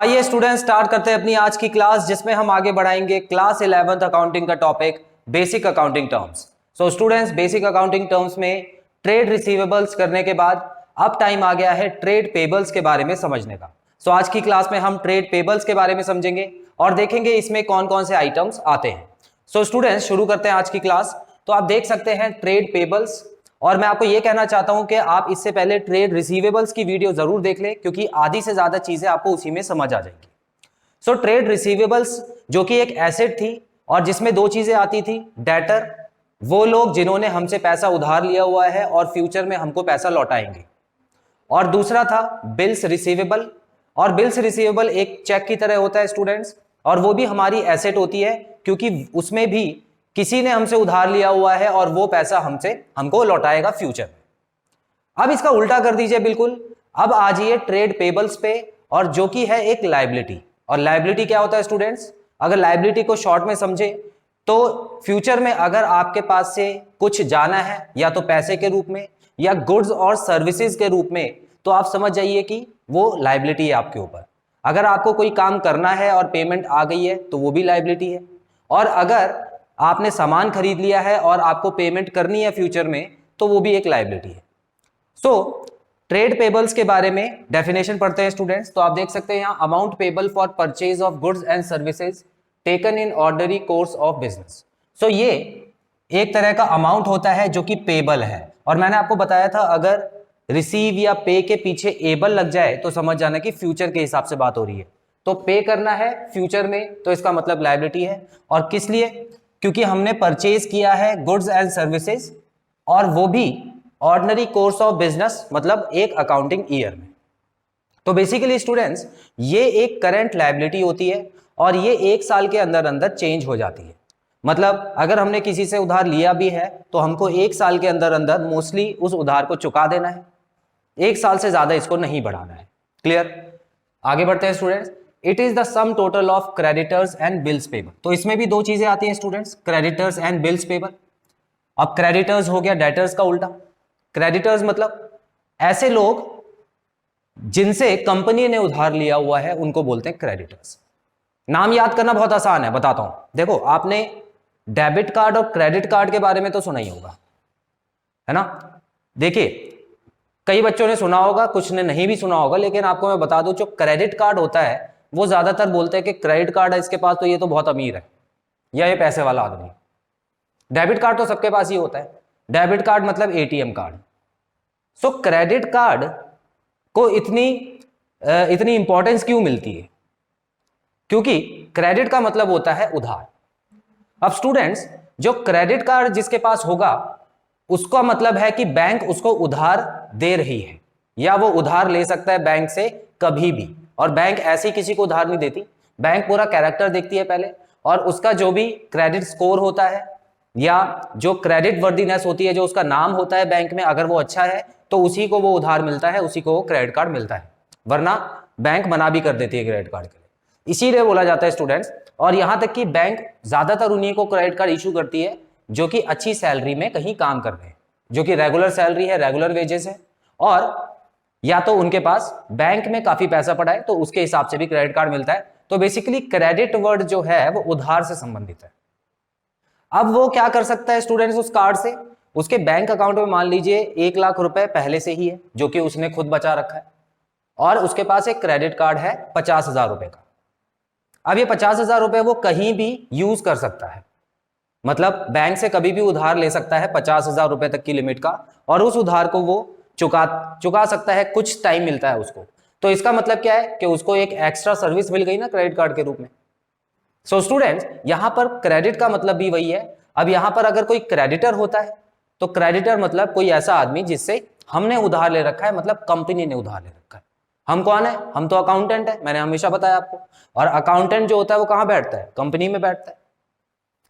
आइए student start करते हैं अपनी आज की क्लास, जिसमें हम आगे बढ़ाएंगे क्लास 11th अकाउंटिंग का topic basic accounting terms. So students, basic accounting terms में ट्रेड रिसीवेबल्स करने के बाद अब टाइम आ गया है ट्रेड पेबल्स के बारे में समझने का। सो आज की क्लास में हम ट्रेड पेबल्स के बारे में समझेंगे और देखेंगे इसमें कौन कौन से आइटम्स आते हैं। सो स्टूडेंट्स, शुरू करते हैं आज की क्लास। तो आप देख सकते हैं ट्रेड पेबल्स, और मैं आपको यह कहना चाहता हूं कि आप इससे पहले ट्रेड रिसीवेबल्स की वीडियो जरूर देख लें, क्योंकि आधी से ज्यादा चीजें आपको उसी में समझ आ जाएंगी। सो ट्रेड रिसीवेबल्स जो कि एक एसेट थी और जिसमें दो चीजें आती थी। डेटर, वो लोग जिन्होंने हमसे पैसा उधार लिया हुआ है और फ्यूचर में हमको पैसा लौटाएंगे, और दूसरा था बिल्स रिसीवेबल। और बिल्स रिसीवेबल एक चेक की तरह होता है स्टूडेंट्स, और वो भी हमारी एसेट होती है, क्योंकि उसमें भी किसी ने हमसे उधार लिया हुआ है और वो पैसा हमको लौटाएगा फ्यूचर में। अब इसका उल्टा कर दीजिए बिल्कुल। अब आ जाइए ट्रेड पेबल्स पे, और जो कि है एक लायबिलिटी। और लायबिलिटी क्या होता है स्टूडेंट्स? अगर लायबिलिटी को शॉर्ट में समझे तो फ्यूचर में अगर आपके पास से कुछ जाना है, या तो पैसे के रूप में या गुड्स और सर्विसेज के रूप में, तो आप समझ जाइए कि वो लायबिलिटी है आपके ऊपर। अगर आपको कोई काम करना है और पेमेंट आ गई है तो वो भी लायबिलिटी है, और अगर आपने सामान खरीद लिया है और आपको पेमेंट करनी है फ्यूचर में, तो वो भी एक लायबिलिटी है। सो ट्रेड पेबल्स के बारे में डेफिनेशन पढ़ते हैं स्टूडेंट्स। तो आप देख सकते हैं यहां, amount payable for purchase of goods and services taken in ordinary course of business. So ये एक तरह का अमाउंट होता है जो कि पेबल है, और मैंने आपको बताया था अगर रिसीव या पे के पीछे एबल लग जाए तो समझ जाना कि फ्यूचर के हिसाब से बात हो रही है। तो पे करना है फ्यूचर में, तो इसका मतलब लायबिलिटी है। और किस लिए? क्योंकि हमने परचेज किया है गुड्स एंड सर्विसेज, और वो भी ऑर्डिनरी कोर्स ऑफ बिजनेस, मतलब एक अकाउंटिंग ईयर में। तो बेसिकली स्टूडेंट्स, ये एक करंट लायबिलिटी होती है, और ये एक साल के अंदर अंदर चेंज हो जाती है। मतलब अगर हमने किसी से उधार लिया भी है तो हमको एक साल के अंदर अंदर मोस्टली उस उधार को चुका देना है, एक साल से ज्यादा इसको नहीं बढ़ाना है। क्लियर? आगे बढ़ते हैं students. It is the sum total of creditors and bills payable. तो इसमें भी दो चीजें आती हैं students, creditors and bills payable. अब क्रेडिटर्स हो गया डेटर्स का उल्टा। क्रेडिटर्स मतलब ऐसे लोग जिनसे कंपनी ने उधार लिया हुआ है, उनको बोलते हैं क्रेडिटर्स। नाम याद करना बहुत आसान है, बताता हूं। देखो, आपने डेबिट कार्ड और क्रेडिट कार्ड के बारे में तो सुना ही होगा, है ना? देखिए, कई बच्चों ने सुना होगा, कुछ ने नहीं भी सुना होगा, लेकिन आपको मैं बता दूं, जो क्रेडिट कार्ड होता है वो ज्यादातर बोलते हैं कि क्रेडिट कार्ड है इसके पास तो ये तो बहुत अमीर है, या ये पैसे वाला आदमी। डेबिट कार्ड तो सबके पास ही होता है। डेबिट कार्ड मतलब एटीएम कार्ड। सो क्रेडिट कार्ड को इतनी इंपॉर्टेंस क्यों मिलती है? क्योंकि क्रेडिट का मतलब होता है उधार। अब स्टूडेंट्स, जो क्रेडिट कार्ड जिसके पास होगा, उसका मतलब है कि बैंक उसको उधार दे रही है, या वो उधार ले सकता है बैंक से कभी भी। और बैंक ऐसी किसी को उधार नहीं देती, बैंक पूरा कैरेक्टर देखती है पहले, और उसका जो भी क्रेडिट स्कोर होता है या जो क्रेडिट वर्दीनेस होती है, जो उसका नाम होता है बैंक में, अगर वो अच्छा है तो उसी को वो उधार मिलता है, उसी को वो क्रेडिट कार्ड मिलता है। वरना बैंक मना भी कर देती है क्रेडिट कार्ड के लिए। इसीलिए बोला जाता है स्टूडेंट्स, और यहां तक कि बैंक ज्यादातर उन्हीं को क्रेडिट कार्ड इशू करती है जो कि अच्छी सैलरी में कहीं काम कर रहे हैं, जो कि रेगुलर सैलरी है, रेगुलर वेजेस है, और या तो उनके पास बैंक में काफी पैसा पड़ा है, तो उसके हिसाब से भी क्रेडिट कार्ड मिलता है। तो बेसिकली क्रेडिट वर्ड जो है वो उधार से संबंधित है। अब वो क्या कर सकता है स्टूडेंट्स उस कार्ड से? उसके बैंक अकाउंट में मान लीजिए 1 लाख रुपए पहले से ही है, जो कि उसने खुद बचा रखा है, और उसके पास एक क्रेडिट कार्ड है 50,000 रुपए का। अब ये 50,000 रुपए वो कहीं भी यूज कर सकता है, मतलब बैंक से कभी भी उधार ले सकता है 50,000 रुपए तक की लिमिट का, और उस उधार को वो चुका सकता है, कुछ टाइम मिलता है उसको। तो इसका मतलब क्या है कि उसको एक एक्स्ट्रा सर्विस मिल गई ना क्रेडिट कार्ड के रूप में। सो स्टूडेंट्स, यहां पर क्रेडिट का मतलब भी वही है। अब यहां पर अगर कोई क्रेडिटर होता है, तो क्रेडिटर मतलब कोई ऐसा आदमी जिससे हमने उधार ले रखा है, मतलब कंपनी ने उधार ले रखा है। हम कौन है? हम तो अकाउंटेंट है, मैंने हमेशा बताया आपको। और अकाउंटेंट जो होता है वो कहां बैठता है? कंपनी में बैठता है।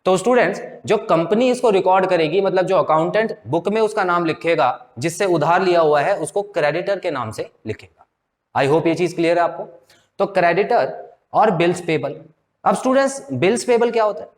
तो स्टूडेंट्स, जो कंपनी इसको रिकॉर्ड करेगी, मतलब जो अकाउंटेंट बुक में उसका नाम लिखेगा जिससे उधार लिया हुआ है, उसको क्रेडिटर के नाम से लिखेगा। आई होप ये चीज क्लियर है आपको। तो क्रेडिटर और बिल्स पेबल। अब स्टूडेंट्स, बिल्स पेबल क्या होता है?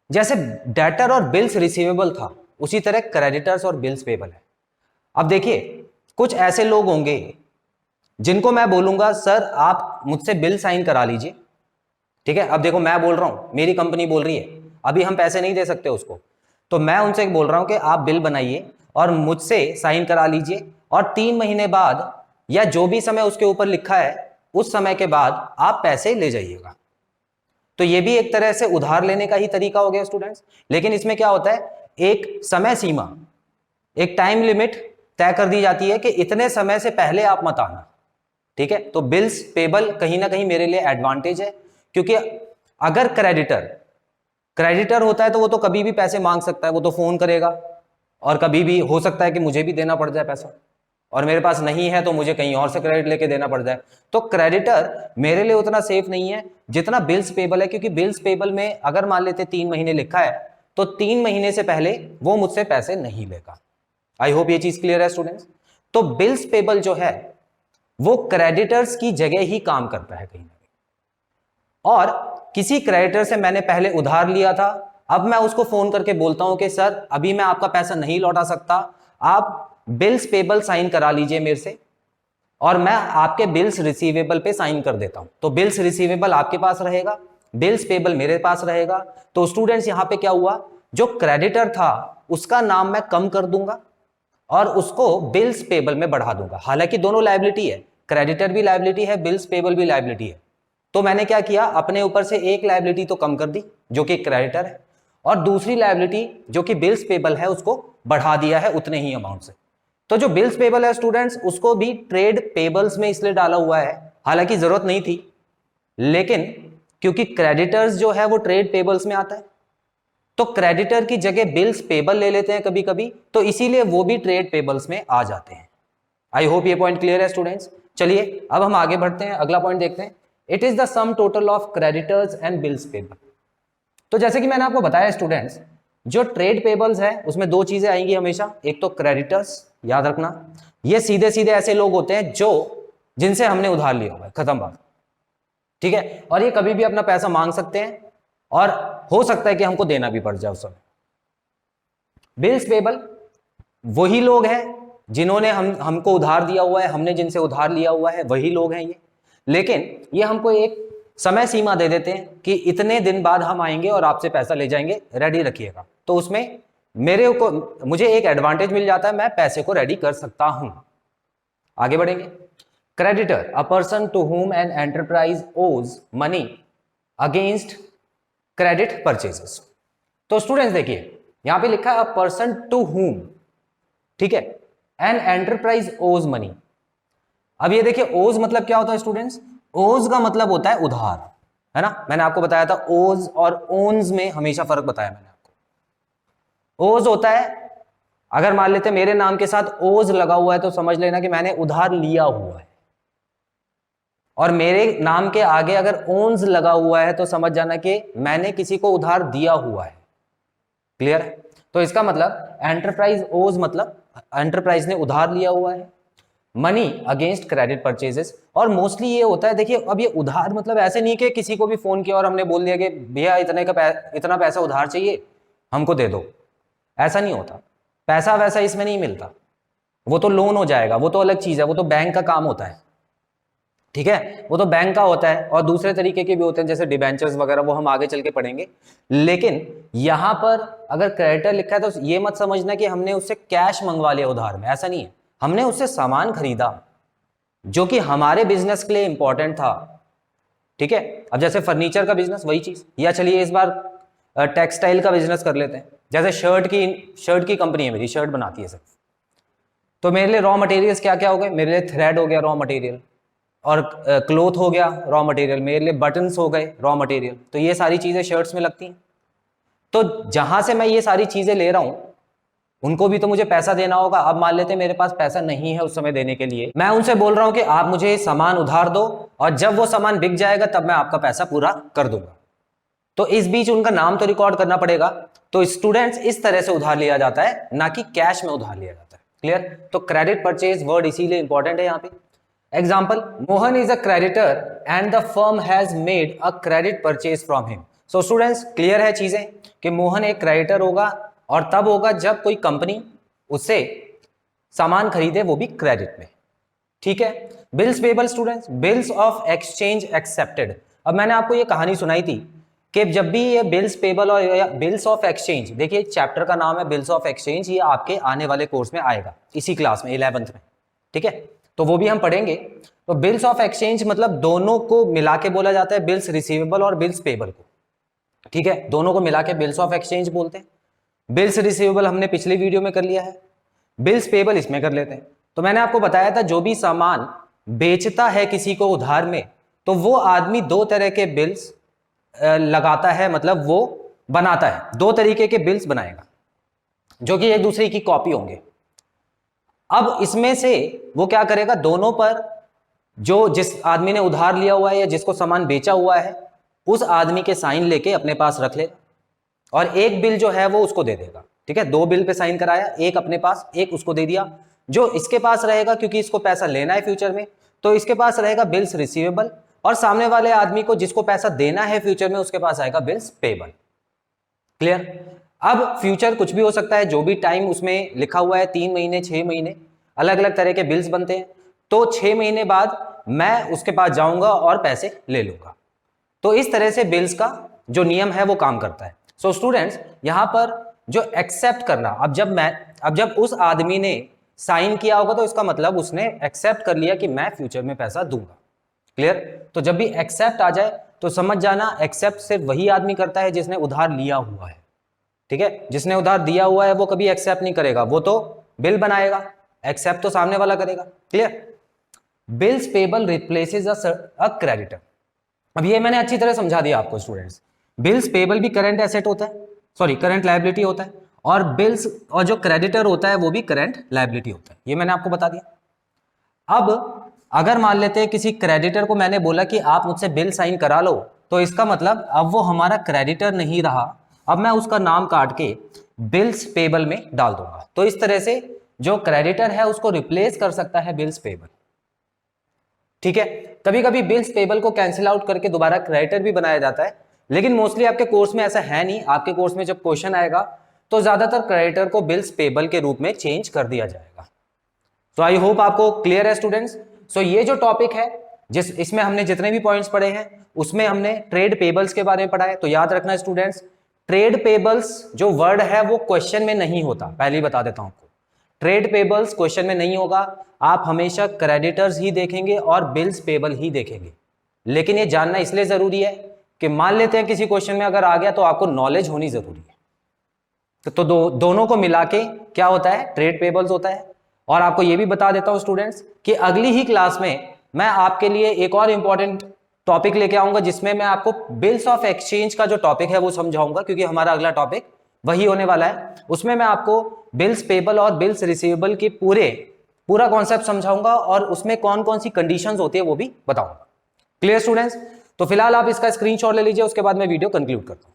जैसे डेटर और बिल्स रिसीवेबल था, उसी तरह क्रेडिटर्स और बिल्स पेबल है। अब देखिए, कुछ ऐसे लोग होंगे जिनको मैं बोलूंगा सर आप मुझसे बिल साइन करा लीजिए, ठीक है। अब देखो मैं बोल रहा हूं, मेरी कंपनी बोल रही है, अभी हम पैसे नहीं दे सकते उसको, तो मैं उनसे बोल रहा हूं कि आप बिल बनाइए और मुझसे साइन करा लीजिए, और 3 महीने बाद या जो भी समय उसके ऊपर लिखा है उस समय के बाद आप पैसे ले जाइएगा। तो ये भी एक तरह से उधार लेने का ही तरीका हो गया स्टूडेंट्स। लेकिन इसमें क्या होता है, एक समय सीमा, एक टाइम लिमिट तय कर दी जाती है कि इतने समय से पहले आप मत आना, ठीक है। तो बिल्स पेबल कहीं ना कहीं मेरे लिए एडवांटेज है, क्योंकि अगर क्रेडिटर होता है तो वो तो कभी भी पैसे मांग सकता है, वो तो फोन करेगा और कभी भी हो सकता है कि मुझे भी देना पड़ जाए पैसा, और मेरे पास नहीं है तो मुझे कहीं और से क्रेडिट लेके देना पड़ जाए। तो क्रेडिटर मेरे लिए उतना सेफ नहीं है जितना बिल्स पेबल है, क्योंकि बिल्स पेबल में अगर मान लेते 3 महीने लिखा है तो 3 महीने से पहले वो मुझसे पैसे नहीं लेगा। आई होप ये चीज क्लियर है स्टूडेंट्स। तो बिल्स पेबल जो है वो क्रेडिटर्स की जगह ही काम करता है कहीं ना कहीं। और किसी क्रेडिटर से मैंने पहले उधार लिया था, अब मैं उसको फोन करके बोलता हूं कि सर अभी मैं आपका पैसा नहीं लौटा सकता, आप बिल्स पेबल साइन करा लीजिए मेरे से, और मैं आपके बिल्स रिसीवेबल पे साइन कर देता हूं। तो बिल्स रिसीवेबल आपके पास रहेगा, बिल्स पेबल मेरे पास रहेगा। तो स्टूडेंट्स यहां पे क्या हुआ, जो क्रेडिटर था उसका नाम मैं कम कर दूंगा और उसको बिल्स पेबल में बढ़ा दूंगा। हालांकि दोनों लायबिलिटी है, क्रेडिटर भी लायबिलिटी है, बिल्स पेबल भी लायबिलिटी है। तो मैंने क्या किया, अपने ऊपर से एक लायबिलिटी तो कम कर दी जो कि क्रेडिटर है, और दूसरी लायबिलिटी जो कि बिल्स पेबल है उसको बढ़ा दिया है उतने ही अमाउंट से। तो जो बिल्स पेबल है स्टूडेंट्स उसको भी ट्रेड पेबल्स में इसलिए डाला हुआ है, हालांकि जरूरत नहीं थी, लेकिन क्योंकि क्रेडिटर्स जो है वो ट्रेड पेबल्स में आता है, तो क्रेडिटर की जगह बिल्स पेबल ले लेते हैं कभी कभी, तो इसीलिए वो भी ट्रेड पेबल्स में आ जाते हैं। आई होप ये पॉइंट क्लियर है स्टूडेंट्स। चलिए अब हम आगे बढ़ते हैं, अगला पॉइंट देखते हैं। It is the sum total of creditors and bills payable. तो जैसे कि मैंने आपको बताया स्टूडेंट्स, जो ट्रेड पेबल्स है उसमें दो चीजें आएंगी हमेशा, एक तो क्रेडिटर्स, याद रखना ये सीधे सीधे ऐसे लोग होते हैं जो जिनसे हमने उधार लिया हुआ है, खत्म बात, ठीक है। और ये कभी भी अपना पैसा मांग सकते हैं और हो सकता है कि हमको देना भी पड़ जाए उस समय। बिल्स पेबल वही लोग हैं जिन्होंने हमको उधार दिया हुआ है, हमने जिनसे उधार लिया हुआ है वही लोग हैं ये, लेकिन ये हमको एक समय सीमा दे देते हैं कि इतने दिन बाद हम आएंगे और आपसे पैसा ले जाएंगे, रेडी रखिएगा। तो उसमें मुझे एक एडवांटेज मिल जाता है, मैं पैसे को रेडी कर सकता हूं। आगे बढ़ेंगे। Creditor, a person to whom an enterprise owes money against credit purchases. तो स्टूडेंट्स देखिए यहां पे लिखा है अ पर्सन टू हुम, ठीक है, एन एंटरप्राइज ओज मनी। अब ये देखिए ओज मतलब क्या होता है स्टूडेंट्स, ओज का मतलब होता है उधार, है ना। मैंने आपको बताया था ओज और ओन्स में हमेशा फर्क बताया मैंने आपको। ओज होता है, अगर मान लेते मेरे नाम के साथ ओज लगा हुआ है तो समझ लेना कि मैंने उधार लिया हुआ है, और मेरे नाम के आगे अगर ओन्स लगा हुआ है तो समझ जाना कि मैंने किसी को उधार दिया हुआ है। क्लियर है। तो इसका मतलब एंटरप्राइज ओज मतलब एंटरप्राइज ने उधार लिया हुआ है, मनी अगेंस्ट क्रेडिट परचेजेस। और मोस्टली ये होता है, देखिए अब ये उधार मतलब ऐसे नहीं कि किसी को भी फोन किया और हमने बोल दिया कि भैया इतना पैसा उधार चाहिए हमको दे दो, ऐसा नहीं होता। पैसा वैसा इसमें नहीं मिलता, वो तो लोन हो जाएगा, वो तो अलग चीज है, वो तो बैंक का काम होता है, ठीक है, वो तो बैंक का होता है। और दूसरे तरीके के भी होते हैं जैसे डिबेंचर्स वगैरह, वो हम आगे चल के पढ़ेंगे। लेकिन यहां पर अगर क्रेडिटर लिखा है तो ये मत समझना कि हमने उससे कैश मंगवा लिया उधार में, ऐसा नहीं है। हमने उससे सामान खरीदा जो कि हमारे बिजनेस के लिए इंपॉर्टेंट था, ठीक है। अब जैसे फर्नीचर का बिजनेस वही चीज, या चलिए इस बार टेक्सटाइल का बिजनेस कर लेते हैं। जैसे शर्ट की कंपनी है मेरी, शर्ट बनाती है सिर्फ, तो मेरे लिए रॉ मटेरियल्स क्या क्या हो गए, मेरे लिए थ्रेड हो गया रॉ मटेरियल, और क्लोथ हो गया रॉ मटेरियल, मेरे लिए बटन्स हो गए रॉ मटेरियल। तो ये सारी चीजें शर्ट्स में लगती हैं। तो जहां से मैं ये सारी चीजें ले रहा हूं उनको भी तो मुझे पैसा देना होगा। अब मान लेते मेरे पास पैसा नहीं है उस समय देने के लिए, मैं उनसे बोल रहा हूं कि आप मुझे सामान उधार दो और जब वो सामान बिक जाएगा तब मैं आपका पैसा पूरा कर दूंगा। तो इस बीच उनका नाम तो रिकॉर्ड करना पड़ेगा। तो स्टूडेंट्स इस तरह से उधार लिया जाता है, ना कि कैश में उधार लिया जाता है। क्लियर। तो क्रेडिट परचेज वर्ड इसीलिए इंपॉर्टेंट है यहाँ पे। Example, Mohan is a creditor and the firm has made a credit purchase from him. So students clear है चीजें कि मोहन एक क्रेडिटर होगा और तब होगा जब कोई कंपनी उससे सामान खरीदे, वो भी क्रेडिट में। ठीक है। Bills payable students, bills of exchange accepted. अब मैंने आपको ये कहानी सुनाई थी कि जब भी ये बिल्स पेबल और बिल्स ऑफ एक्सचेंज, देखिए चैप्टर का नाम है बिल्स ऑफ एक्सचेंज, ये आपके आने वाले कोर्स में आएगा इसी क्लास में 11th में, ठीक है, तो वो भी हम पढ़ेंगे। तो बिल्स ऑफ एक्सचेंज मतलब दोनों को मिला के बोला जाता है, बिल्स रिसीवेबल और बिल्स पेबल को, ठीक है, दोनों को मिला के बिल्स ऑफ एक्सचेंज बोलते हैं। बिल्स रिसीवेबल हमने पिछली वीडियो में कर लिया है, बिल्स पेबल इसमें कर लेते हैं। तो मैंने आपको बताया था जो भी सामान बेचता है किसी को उधार में, तो वो आदमी दो तरह के बिल्स लगाता है, मतलब वो बनाता है, दो तरीके के बिल्स बनाएगा जो कि एक दूसरे की कॉपी होंगे। अब इसमें से वो क्या करेगा, दोनों पर जो जिस आदमी ने उधार लिया हुआ है या जिसको सामान बेचा हुआ है उस आदमी के साइन लेके अपने पास रख लेगा और एक बिल जो है वो उसको दे देगा, ठीक है। दो बिल पे साइन कराया, एक अपने पास एक उसको दे दिया। जो इसके पास रहेगा, क्योंकि इसको पैसा लेना है फ्यूचर में, तो इसके पास रहेगा बिल्स रिसीवेबल, और सामने वाले आदमी को जिसको पैसा देना है फ्यूचर में उसके पास आएगा बिल्स पेबल। क्लियर। अब फ्यूचर कुछ भी हो सकता है, जो भी टाइम उसमें लिखा हुआ है 3 महीने 6 महीने, अलग अलग तरह के बिल्स बनते हैं। तो 6 महीने बाद मैं उसके पास जाऊंगा और पैसे ले लूंगा। तो इस तरह से बिल्स का जो नियम है वो काम करता है। सो स्टूडेंट्स, यहां पर जो एक्सेप्ट करना, अब जब उस आदमी ने साइन किया होगा तो इसका मतलब उसने एक्सेप्ट कर लिया कि मैं फ्यूचर में पैसा दूंगा। क्लियर। तो जब भी एक्सेप्ट आ जाए तो समझ जाना एक्सेप्ट सिर्फ वही आदमी करता है जिसने उधार लिया हुआ है, ठीक है। जिसने उधार दिया हुआ है वो कभी एक्सेप्ट नहीं करेगा, वो तो बिल बनाएगा, एक्सेप्ट तो सामने वाला करेगा। Clear. Bills payable replaces a creditor. अब ये मैंने अच्छी तरह समझा दिया आपको स्टूडेंट्स। बिल्स पेबल भी करंट एसेट होता है, सॉरी करंट लायबिलिटी होता है, और बिल्स और जो क्रेडिटर होता है वो भी करंट लायबिलिटी होता है, ये मैंने आपको बता दिया। अब अगर मान लेते हैं किसी क्रेडिटर को मैंने बोला कि आप मुझसे बिल साइन करा लो, तो इसका मतलब अब वो हमारा क्रेडिटर नहीं रहा, अब मैं उसका नाम काट के बिल्स पेबल में डाल दूंगा। तो इस तरह से जो क्रेडिटर है उसको रिप्लेस कर सकता है बिल्स पेबल, ठीक है। कभी कभी बिल्स पेबल को कैंसिल आउट करके दोबारा क्रेडिटर भी बनाया जाता है, लेकिन मोस्टली आपके कोर्स में ऐसा है नहीं। आपके कोर्स में जब क्वेश्चन आएगा तो ज्यादातर क्रेडिटर को बिल्स पेबल के रूप में चेंज कर दिया जाएगा। तो आई होप आपको क्लियर है स्टूडेंट्स। सो ये जो टॉपिक है इसमें हमने जितने भी पॉइंट्स पढ़े हैं उसमें हमने ट्रेड पेबल्स के बारे में पढ़ा है। तो याद रखना स्टूडेंट्स, ट्रेड पेबल्स जो वर्ड है वो क्वेश्चन में नहीं होता, पहले ही बता देता हूं आपको। ट्रेड पेबल्स क्वेश्चन में नहीं होगा, आप हमेशा क्रेडिटर्स ही देखेंगे और बिल्स पेबल ही देखेंगे। लेकिन ये जानना इसलिए जरूरी है कि मान लेते हैं किसी क्वेश्चन में अगर आ गया तो आपको नॉलेज होनी जरूरी है। तो दोनों को मिला के क्या होता है, ट्रेड पेबल्स होता है। और आपको ये भी बता देता हूं स्टूडेंट्स कि अगली ही क्लास में मैं आपके लिए एक और इंपॉर्टेंट टॉपिक लेके आऊंगा जिसमें मैं आपको बिल्स ऑफ एक्सचेंज का जो टॉपिक है वो समझाऊंगा, क्योंकि हमारा अगला टॉपिक वही होने वाला है। उसमें मैं आपको बिल्स पेबल और बिल्स रिसीवेबल की पूरा कॉन्सेप्ट समझाऊंगा और उसमें कौन कौन सी कंडीशंस होती है वो भी बताऊंगा। Clear students. तो फिलहाल आप इसका स्क्रीनशॉट ले लीजिए, उसके बाद मैं वीडियो कंक्लूड करता हूं।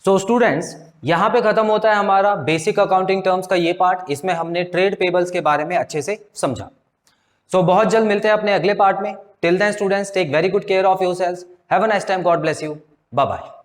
सो स्टूडेंट्स, यहां पे खत्म होता है हमारा बेसिक अकाउंटिंग टर्म्स का ये पार्ट। इसमें हमने ट्रेड पेबल्स के बारे में अच्छे से समझा। सो बहुत जल्द मिलते हैं अपने अगले पार्ट में। Till then students, take very good care of yourselves. Have a nice time. God bless you. Bye bye.